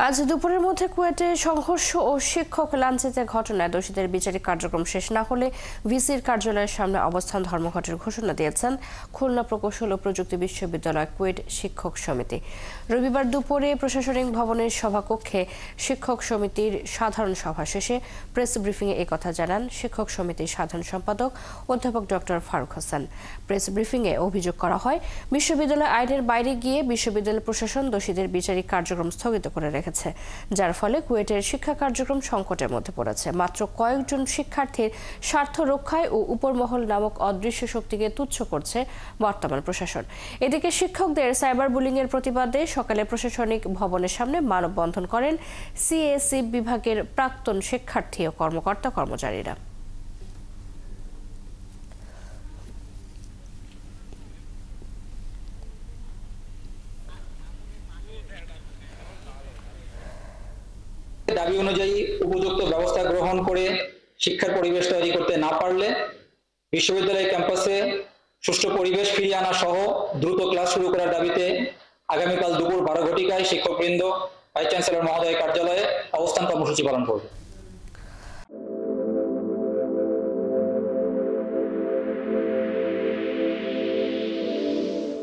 আজ দুপুরের মধ্যে কুয়েটে সংঘর্ষ ও শিক্ষক লাঞ্ছিতের ঘটনায় দোষীদের বিচারিক কার্যক্রম শেষ না হলে ভিসির কার্যালয়ের সামনে অবস্থান ধর্মঘটের ঘোষণা দিয়েছেন খুলনা প্রকৌশল ও প্রযুক্তি বিশ্ববিদ্যালয় কুয়েট শিক্ষক সমিতি। রবিবার দুপুরে প্রশাসনিক ভবনের সভাকক্ষে শিক্ষক সমিতির সাধারণ সভা শেষে প্রেস ব্রিফিংয়ে একথা জানান শিক্ষক সমিতির সাধারণ সম্পাদক অধ্যাপক ডক্টর ফারুক হোসেন। প্রেস ব্রিফিংয়ে অভিযোগ করা হয়, বিশ্ববিদ্যালয় আইনের বাইরে গিয়ে বিশ্ববিদ্যালয় প্রশাসন দোষীদের বিচারিক কার্যক্রম স্থগিত করে রেখেছে, যার ফলে কুয়েটের শিক্ষা কার্যক্রম সংকটের মধ্যে পড়েছে। মাত্র কয়েকজন শিক্ষার্থীর স্বার্থ রক্ষায় ও উপরমহল নামক অদৃশ্য শক্তিকে তুচ্ছ করছে বর্তমান প্রশাসন। এদিকে শিক্ষকদের সাইবার বুলিং এর প্রতিবাদে সকালে প্রশাসনিক ভবনের সামনে মানববন্ধন করেন সিএসই বিভাগের প্রাক্তন শিক্ষার্থী ও কর্মকর্তা-কর্মচারীরা। দাবি অনুযায়ী উপযুক্ত ব্যবস্থা গ্রহণ করে শিক্ষার পরিবেশ তৈরি করতে না পারলে বিশ্ববিদ্যালয় ক্যাম্পাসে সুষ্ঠু পরিবেশ ফিরিয়ে আনা সহ দ্রুত ক্লাস শুরু করার দাবিতে আগামীকাল দুপুর 12 ঘটিকায় শিক্ষকবৃন্দ ভাইস চ্যান্সেলর মহোদয়ের কার্যালয়ে অবস্থান কর্মসূচি পালন করবে।